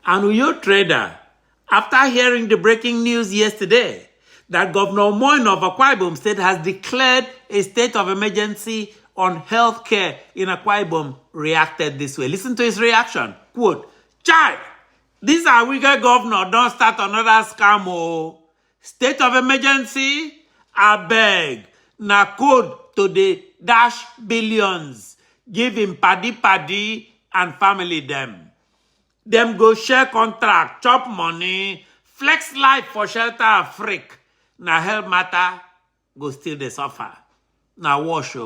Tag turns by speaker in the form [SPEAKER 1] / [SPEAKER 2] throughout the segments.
[SPEAKER 1] An Uyo trader, after hearing the breaking news yesterday that Governor Umo Eno of Akwa Ibom State has declared a state of emergency on healthcare in Akwa Ibom, reacted this way. Listen to his reaction. Quote, "Chai, this our wicked governor don't start another scam. Oh. State of emergency, I beg. Na code to the dash billions. Give him paddy and family them. Them go share contract, chop money, flex life for shelter of freak. Na health matter, go still they suffer. Na wash,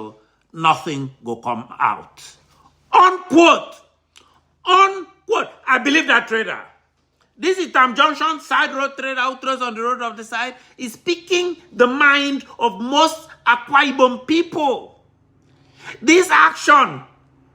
[SPEAKER 1] nothing go come out." Unquote. Unquote. I believe that trader. This is Tam Junction, side road trader, Outraged on the road of the side, is speaking the mind of most Akwa Ibom people. This action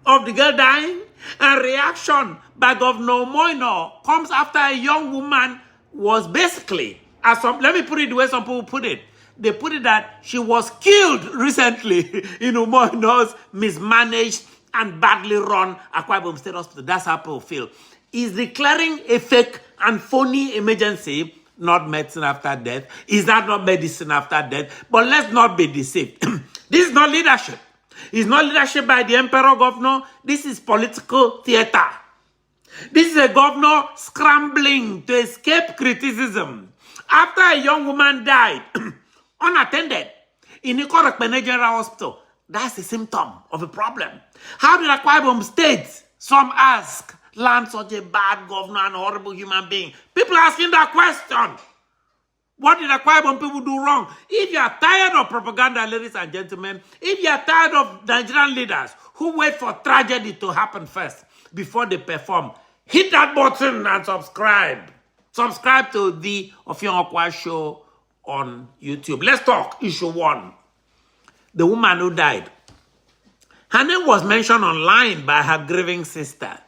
[SPEAKER 1] of the girl dying and reaction by Governor Umo Eno comes after a young woman was basically, let me put it the way some people put it. They put it that she was killed recently in Umo Eno's mismanaged and badly run Akwa Ibom State Hospital. That's how people feel. Is declaring a fake and phony emergency not medicine after death? Is that not medicine after death? But let's not be deceived. This is not leadership. It's not leadership by the emperor governor. This is political theater. This is a governor scrambling to escape criticism. After a young woman died, unattended, in Ikot Ekpene General Hospital, that's a symptom of a problem. How did Akwa Ibom State, some ask, land such a bad governor and horrible human being? People are asking that question. What did Akwa Ibom people do wrong? If you are tired of propaganda, ladies and gentlemen, if you are tired of Nigerian leaders who wait for tragedy to happen first before they perform, hit that button and subscribe. Subscribe to the Offiong Aqua Show on YouTube. Let's talk issue 1. The woman who died. Her name was mentioned online by her grieving sister,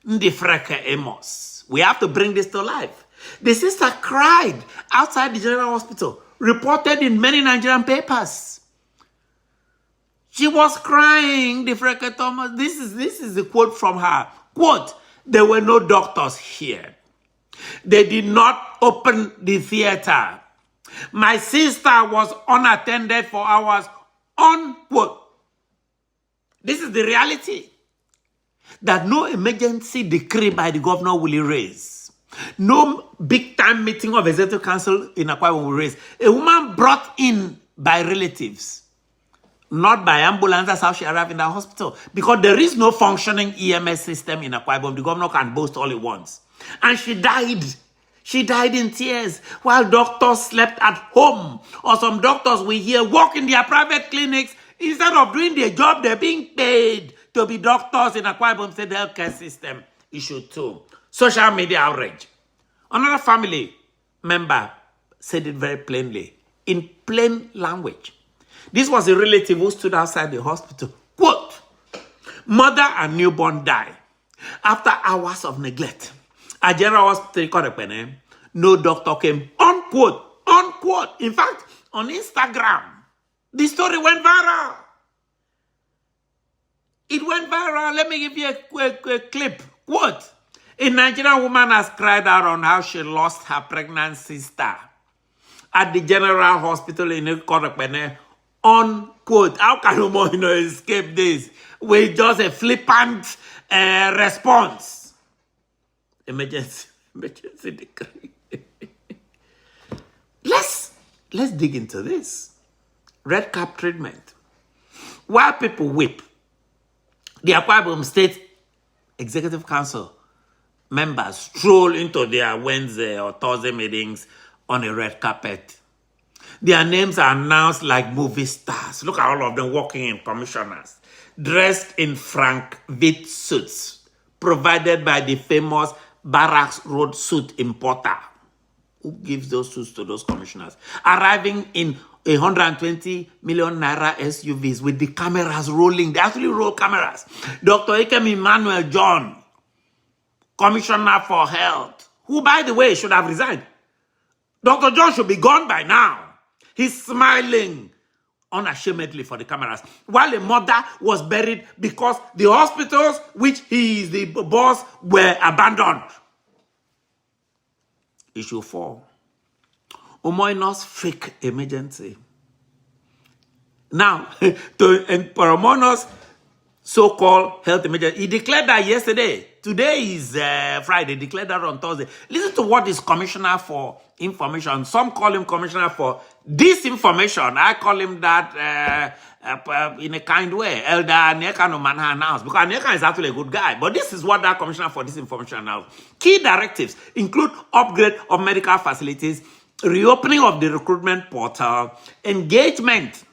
[SPEAKER 1] Ndifreke Amos. We have to bring this to life. The sister cried outside the general hospital, reported in many Nigerian papers. She was crying, Ndifreke Thomas. This is the quote from her. Quote, "There were no doctors here. They did not open the theater. My sister was unattended for hours." Unquote. This is the reality. That no emergency decree by the governor will erase. No big-time meeting of Executive Council in Akwa Ibom will erase. A woman brought in by relatives, not by ambulance. That's how she arrived in the hospital. Because there is no functioning EMS system in Akwa Ibom. The governor can boast all he wants. And she died. She died in tears while doctors slept at home. Or some doctors we hear work in their private clinics. Instead of doing their job, they're being paid to be doctors in Akwa Ibom State healthcare system. Issue 2. Social media outrage. Another family member said it very plainly, in plain language. This was a relative who stood outside the hospital. Quote, "Mother and newborn die after hours of neglect. At General Hospital, Ikot Ekpene, no doctor came." Unquote. Unquote. In fact, on Instagram, the story went viral. It went viral. Let me give you a clip. Quote, "A Nigerian woman has cried out on how she lost her pregnant sister at the General Hospital in Ikot Ekpene." Unquote. How can Umo Eno escape this with just a flippant response? Emergency decree. Let's dig into this. Red cap treatment. While people weep, the Akwa Ibom State Executive Council members stroll into their Wednesday or Thursday meetings on a red carpet. Their names are announced like movie stars. Look at all of them walking in commissioners, dressed in Frank Witt suits, provided by the famous Barracks Road suit importer. Who gives those suits to those commissioners? Arriving in 120 million naira SUVs with the cameras rolling. They actually roll cameras. Dr. Emmanuel John, Commissioner for Health, who, by the way, should have resigned. Dr. John should be gone by now. He's smiling unashamedly for the cameras, while a mother was buried because the hospitals, which he is the boss, were abandoned. Issue 4. Umo Eno's fake emergency. Now, for Umo Eno's so-called health emergency, he declared that yesterday. Today is Friday. Declared that on Thursday. Listen to what is Commissioner for Information. Some call him Commissioner for Disinformation. I call him that in a kind way. Elder Neka no Manha announced, because Neka is actually a good guy. But this is what that Commissioner for Disinformation announced. Key directives include upgrade of medical facilities, reopening of the recruitment portal, engagement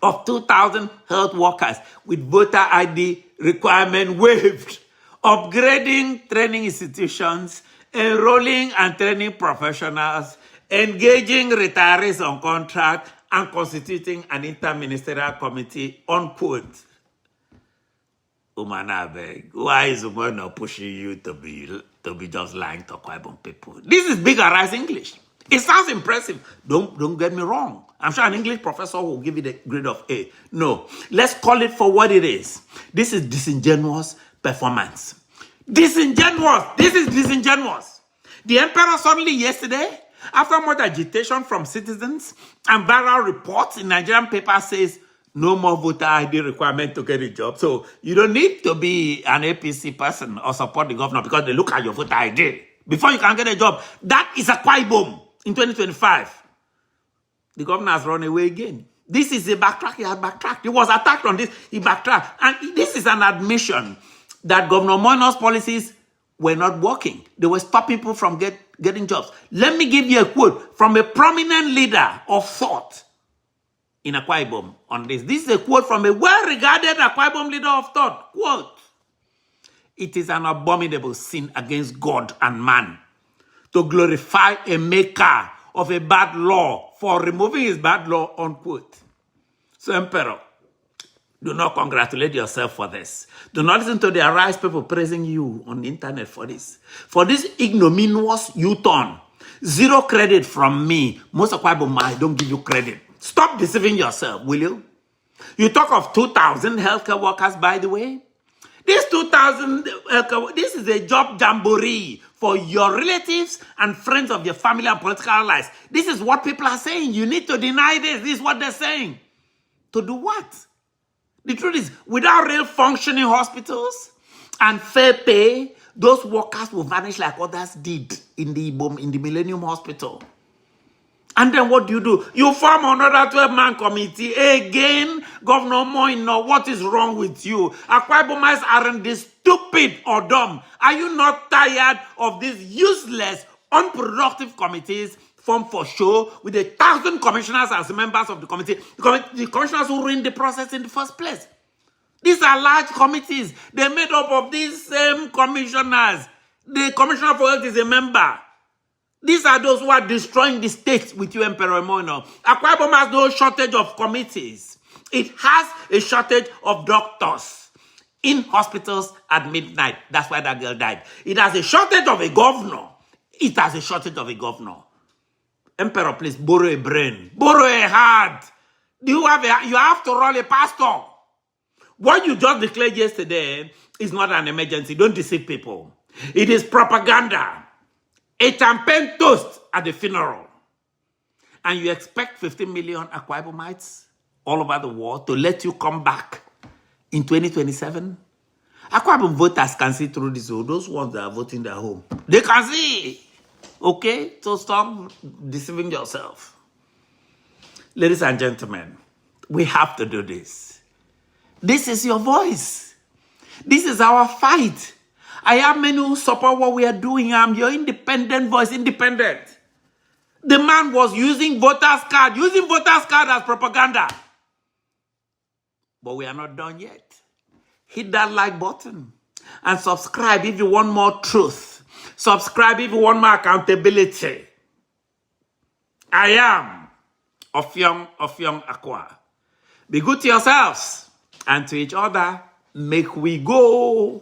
[SPEAKER 1] of 2,000 health workers with voter ID requirement waived, upgrading training institutions, enrolling and training professionals, engaging retirees on contract, and constituting an interministerial committee, unquote. Umanabeg, why is Umano pushing you to be just lying to Akwa Ibom people? This is big arise English. It sounds impressive. Don't get me wrong. I'm sure an English professor will give it a grade of A. No, let's call it for what it is. This is disingenuous performance. Disingenuous. This is disingenuous. The emperor suddenly yesterday, after much agitation from citizens and viral reports in Nigerian papers, says no more voter ID requirement to get a job. So you don't need to be an APC person or support the governor because they look at your voter ID before you can get a job. That is Akwa Ibom in 2025. The governor has run away again. This is a backtrack. He had backtracked. He was attacked on this. He backtracked. And this is an admission that Governor Umo Eno's policies were not working. They were stopping people from getting jobs. Let me give you a quote from a prominent leader of thought in Akwa Ibom on this. This is a quote from a well-regarded Akwa Ibom leader of thought. Quote, "It is an abominable sin against God and man to glorify a maker of a bad law for removing his bad law," unquote. So, Emperor, do not congratulate yourself for this. Do not listen to the arise people praising you on the internet for this. For this ignominious U-turn. Zero credit from me. Most of Akwa Ibom, I don't give you credit. Stop deceiving yourself, will you? You talk of 2,000 healthcare workers, by the way. These 2,000, this is a job jamboree for your relatives and friends of your family and political allies. This is what people are saying. You need to deny this. This is what they're saying. To do what? The truth is, without real functioning hospitals and fair pay, those workers will vanish like others did in the Millennium Hospital. And then what do? You form another 12-man committee. Again, Governor Umo Eno, what is wrong with you? Akwa Ibomites aren't this stupid or dumb. Are you not tired of these useless, unproductive committees formed for show with 1,000 commissioners as members of the committee? The commissioners who ruined the process in the first place. These are large committees. They're made up of these same commissioners. The commissioner for health is a member. These are those who are destroying the state with you, Emperor Umo Eno. Akwa Ibom has no shortage of committees. It has a shortage of doctors in hospitals at midnight. That's why that girl died. It has a shortage of a governor. It has a shortage of a governor. Emperor, please borrow a brain. Borrow a heart. You have to roll a pastor. What you just declared yesterday is not an emergency. Don't deceive people. It is propaganda. A champagne toast at the funeral. And you expect 15 million Akwa Ibomites all over the world to let you come back in 2027? Akwa Ibom voters can see through this. Those ones that are voting at home, they can see. Okay? So stop deceiving yourself. Ladies and gentlemen, we have to do this. This is your voice. This is our fight. I have many who support what we are doing. I'm your independent voice, independent. The man was using voters' card as propaganda. But we are not done yet. Hit that like button and subscribe if you want more truth. Subscribe if you want more accountability. I am Offiong Aqua. Be good to yourselves and to each other. Make we go.